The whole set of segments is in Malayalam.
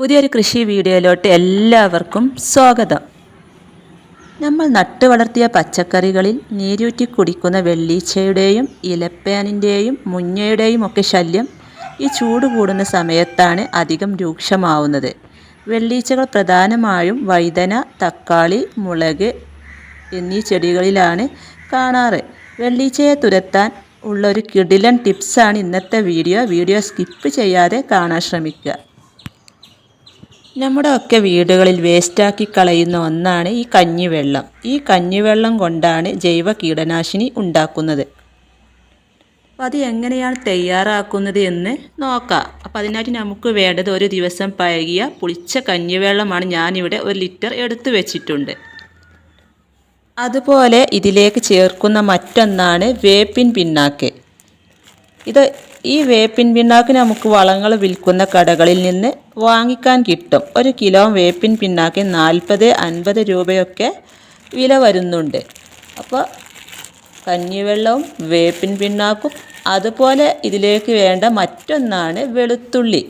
പുതിയൊരു കൃഷി വീഡിയോയിലോട്ട് എല്ലാവർക്കും സ്വാഗതം. നമ്മൾ നട്ടു വളർത്തിയ പച്ചക്കറികളിൽ നീരൂറ്റി കുടിക്കുന്ന വെള്ളീച്ചയുടെയും ഇലപ്പേനിൻ്റെയും മുഞ്ഞയുടെയും ഒക്കെ ശല്യം ഈ ചൂട് കൂടുന്ന സമയത്താണ് അധികം രൂക്ഷമാവുന്നത്. വെള്ളീച്ചകൾ പ്രധാനമായും വഴുതന, തക്കാളി, മുളക് എന്നീ ചെടികളിലാണ് കാണാറ്. വെള്ളീച്ചയെ തുരത്താൻ ഉള്ളൊരു കിടിലൻ ടിപ്സാണ് ഇന്നത്തെ വീഡിയോ സ്കിപ്പ് ചെയ്യാതെ കാണാൻ ശ്രമിക്കുക. നമ്മുടെ ഒക്കെ വീടുകളിൽ വേസ്റ്റാക്കി കളയുന്ന ഒന്നാണ് ഈ കഞ്ഞിവെള്ളം. ഈ കഞ്ഞിവെള്ളം കൊണ്ടാണ് ജൈവ കീടനാശിനി ഉണ്ടാക്കുന്നത്. അപ്പോൾ അത് എങ്ങനെയാണ് തയ്യാറാക്കുന്നത് എന്ന് നോക്കാം. അപ്പോൾ അതിനായിട്ട് നമുക്ക് വേണ്ടത് ഒരു ദിവസം പഴകിയ പുളിച്ച കഞ്ഞിവെള്ളമാണ്. ഞാനിവിടെ 1 ലിറ്റർ എടുത്തു വെച്ചിട്ടുണ്ട്. അതുപോലെ ഇതിലേക്ക് ചേർക്കുന്ന മറ്റൊന്നാണ് വേപ്പിൻ പിണ്ണാക്ക്. ഈ വേപ്പിൻ പിണ്ണാക്ക് നമുക്ക് വളങ്ങൾ വിൽക്കുന്ന കടകളിൽ നിന്ന് വാങ്ങിക്കാൻ കിട്ടും. 1 കിലോ വേപ്പിൻ പിണ്ണാക്ക് 40-50 രൂപയൊക്കെ വില വരുന്നുണ്ട്. അപ്പോൾ കഞ്ഞിവെള്ളവും വേപ്പിൻ പിണ്ണാക്കും അതുപോലെ ഇതിലേക്ക് വേണ്ട മറ്റൊന്നാണ് വെളുത്തുള്ളി.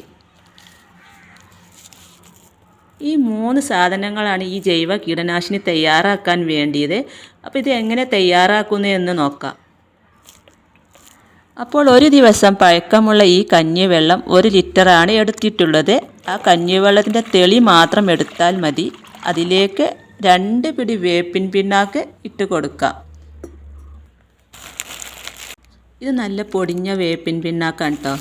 ഈ 3 സാധനങ്ങളാണ് ഈ ജൈവ കീടനാശിനി തയ്യാറാക്കാൻ വേണ്ടിയത്. അപ്പോൾ ഇത് എങ്ങനെ തയ്യാറാക്കുന്നു എന്ന് നോക്കാം. അപ്പോൾ ഒരു ദിവസം പഴക്കമുള്ള ഈ കഞ്ഞിവെള്ളം 1 ലിറ്ററാണ് എടുത്തിട്ടുള്ളത്. ആ കഞ്ഞിവെള്ളത്തിൻ്റെ തെളി മാത്രം എടുത്താൽ മതി. അതിലേക്ക് 2 പിടി വേപ്പിൻ പിണ്ണാക്ക് ഇട്ട് കൊടുക്കാം. ഇത് നല്ല പൊടിഞ്ഞ വേപ്പിൻ പിണ്ണാക്കാണ് കേട്ടോ.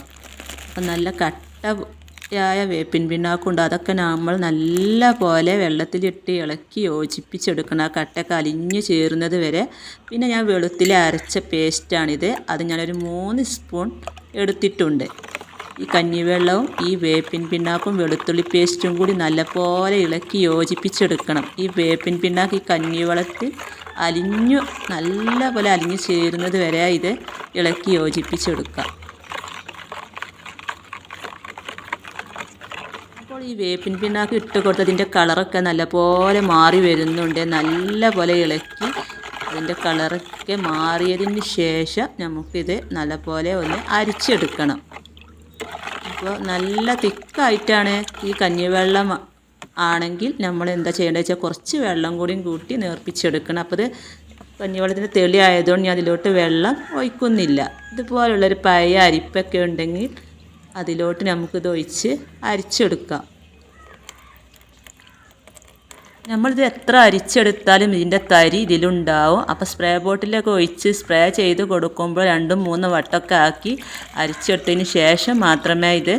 അപ്പം നല്ല കട്ടയായ വേപ്പിൻ പിണ്ണാക്കുണ്ട്. അതൊക്കെ നമ്മൾ നല്ല പോലെ വെള്ളത്തിലിട്ട് ഇളക്കി യോജിപ്പിച്ചെടുക്കണം. ആ കട്ടയൊക്കെ അലിഞ്ഞു ചേരുന്നത് വരെ. പിന്നെ ഞാൻ വെളുത്തിൽ അരച്ച പേസ്റ്റാണിത്. അത് ഞാനൊരു 3 സ്പൂൺ എടുത്തിട്ടുണ്ട്. ഈ കഞ്ഞിവെള്ളവും ഈ വേപ്പിൻ പിണ്ണാക്കും വെളുത്തുള്ളി പേസ്റ്റും കൂടി നല്ലപോലെ ഇളക്കി യോജിപ്പിച്ചെടുക്കണം. ഈ വേപ്പിൻ പിണ്ണാക്ക് ഈ കഞ്ഞിവെള്ളത്തിൽ നല്ല പോലെ അലിഞ്ഞു ചേരുന്നത് വരെ ഇത് ഇളക്കി യോജിപ്പിച്ചെടുക്കാം. അപ്പോൾ ഈ വേപ്പിൻ പിണ്ണാക്ക് ഇട്ട് കൊടുത്തതിൻ്റെ കളറൊക്കെ നല്ലപോലെ മാറി വരുന്നുണ്ട്. നല്ല പോലെ ഇളക്കി അതിൻ്റെ കളറൊക്കെ മാറിയതിന് ശേഷം നമുക്കിത് നല്ലപോലെ ഒന്ന് അരിച്ചെടുക്കണം. അപ്പോൾ നല്ല തിക്കായിട്ടാണ് ഈ കഞ്ഞിവെള്ളം ആണെങ്കിൽ നമ്മൾ എന്താ ചെയ്യേണ്ടത് വെച്ചാൽ കുറച്ച് വെള്ളം കൂടിയും കൂട്ടി നേർപ്പിച്ചെടുക്കണം. അപ്പോൾ ഇത് കഞ്ഞിവെള്ളത്തിൻ്റെ തെളി ആയതുകൊണ്ട് ഞാൻ അതിലോട്ട് വെള്ളം ഒഴിക്കുന്നില്ല. ഇതുപോലുള്ളൊരു പഴയ അരിപ്പൊക്കെ ഉണ്ടെങ്കിൽ അതിലോട്ട് നമുക്കിത് ഒഴിച്ച് അരിച്ചെടുക്കാം. നമ്മളിത് എത്ര അരിച്ചെടുത്താലും ഇതിൻ്റെ തരി ഇതിലുണ്ടാവും. അപ്പോൾ സ്പ്രേ ബോട്ടിലൊക്കെ ഒഴിച്ച് സ്പ്രേ ചെയ്ത് കൊടുക്കുമ്പോൾ 2-3 വട്ടമൊക്കെ ആക്കി അരിച്ചെടുത്തതിന് ശേഷം മാത്രമേ ഇത്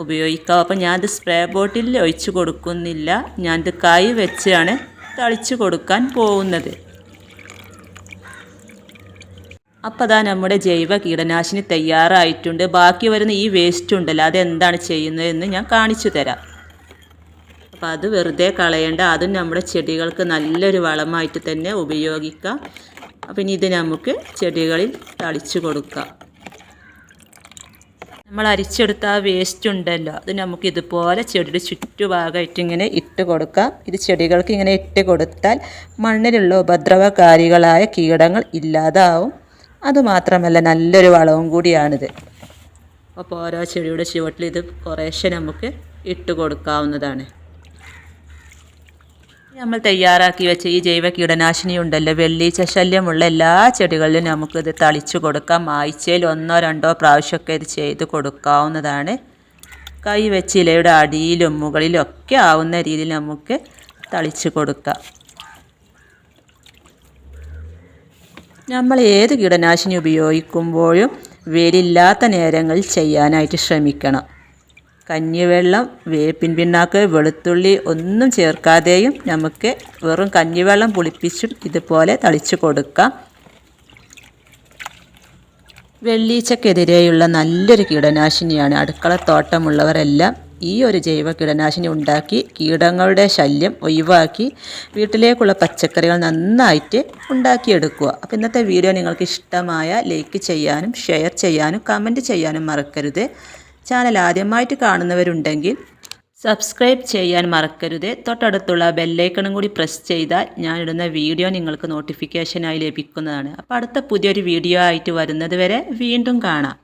ഉപയോഗിക്കാവൂ. അപ്പോൾ ഞാനിത് സ്പ്രേ ബോട്ടിലിൽ ഒഴിച്ച് കൊടുക്കുന്നില്ല. ഞാനിത് കൈ വെച്ചാണ് തളിച്ച് കൊടുക്കാൻ പോകുന്നത്. അപ്പോൾ അതാ നമ്മുടെ ജൈവ കീടനാശിനി തയ്യാറായിട്ടുണ്ട്. ബാക്കി വരുന്ന ഈ വേസ്റ്റ് ഉണ്ടല്ലോ, അതെന്താണ് ചെയ്യുന്നതെന്ന് ഞാൻ കാണിച്ചു തരാം. അപ്പോൾ അത് വെറുതെ കളയേണ്ട. അതും നമ്മുടെ ചെടികൾക്ക് നല്ലൊരു വളമായിട്ട് തന്നെ ഉപയോഗിക്കാം. അപ്പം ഇനി ഇത് നമുക്ക് ചെടികളിൽ തളിച്ച് കൊടുക്കാം. നമ്മൾ അരിച്ചെടുത്ത ആ വേസ്റ്റ് ഉണ്ടല്ലോ, അത് നമുക്ക് ഇതുപോലെ ചെടിയുടെ ചുറ്റുഭാഗമായിട്ട് ഇങ്ങനെ ഇട്ട് കൊടുക്കാം. ഇത് ചെടികൾക്ക് ഇങ്ങനെ ഇട്ട് കൊടുത്താൽ മണ്ണിലുള്ള ഉപദ്രവകാരികളായ കീടങ്ങൾ ഇല്ലാതാവും. അതുമാത്രമല്ല നല്ലൊരു വളവും കൂടിയാണിത്. അപ്പോൾ ഓരോ ചെടിയുടെ ചുവട്ടിൽ ഇത് കുറേശ്ശെ നമുക്ക് ഇട്ട് കൊടുക്കാവുന്നതാണ്. നമ്മൾ തയ്യാറാക്കി വെച്ച ഈ ജൈവ കീടനാശിനി ഉണ്ടല്ലോ, വെള്ളീച്ച ശല്യമുള്ള എല്ലാ ചെടികളിലും നമുക്കിത് തളിച്ചു കൊടുക്കാം. ആഴ്ചയിൽ 1-2 പ്രാവശ്യമൊക്കെ ഇത് ചെയ്ത് കൊടുക്കാവുന്നതാണ്. കൈ വെച്ച് ഇലയുടെ അടിയിലും മുകളിലും ഒക്കെ ആവുന്ന രീതിയിൽ നമുക്ക് തളിച്ചു കൊടുക്കാം. നമ്മൾ ഏത് കീടനാശിനി ഉപയോഗിക്കുമ്പോഴും വെയിലില്ലാത്ത നേരങ്ങളിൽ ചെയ്യാനായിട്ട് ശ്രമിക്കണം. കഞ്ഞിവെള്ളം, വേപ്പിൻ പിണ്ണാക്ക്, വെളുത്തുള്ളി ഒന്നും ചേർക്കാതെയും നമുക്ക് വെറും കഞ്ഞിവെള്ളം പുളിപ്പിച്ചും ഇതുപോലെ തളിച്ചു കൊടുക്കാം. വെള്ളീച്ചക്കെതിരെയുള്ള നല്ലൊരു കീടനാശിനിയാണ്. അടുക്കളത്തോട്ടമുള്ളവരെല്ലാം ഈ ഒരു ജൈവ കീടനാശിനി ഉണ്ടാക്കി കീടങ്ങളുടെ ശല്യം ഒഴിവാക്കി വീട്ടിലേക്കുള്ള പച്ചക്കറികൾ നന്നായിട്ട് ഉണ്ടാക്കിയെടുക്കുക. അപ്പോൾ ഇന്നത്തെ വീഡിയോ നിങ്ങൾക്ക് ഇഷ്ടമായ ലൈക്ക് ചെയ്യാനും ഷെയർ ചെയ്യാനും കമൻറ്റ് ചെയ്യാനും മറക്കരുത്. ചാനൽ ആദ്യമായിട്ട് കാണുന്നവരുണ്ടെങ്കിൽ സബ്സ്ക്രൈബ് ചെയ്യാൻ മറക്കരുത്. തൊട്ടടുത്തുള്ള ബെല്ലൈക്കണും കൂടി പ്രസ് ചെയ്താൽ ഞാനിടുന്ന വീഡിയോ നിങ്ങൾക്ക് നോട്ടിഫിക്കേഷനായി ലഭിക്കുന്നതാണ്. അപ്പോൾ അടുത്ത പുതിയൊരു വീഡിയോ ആയിട്ട് വരുന്നത് വരെ വീണ്ടും കാണാം.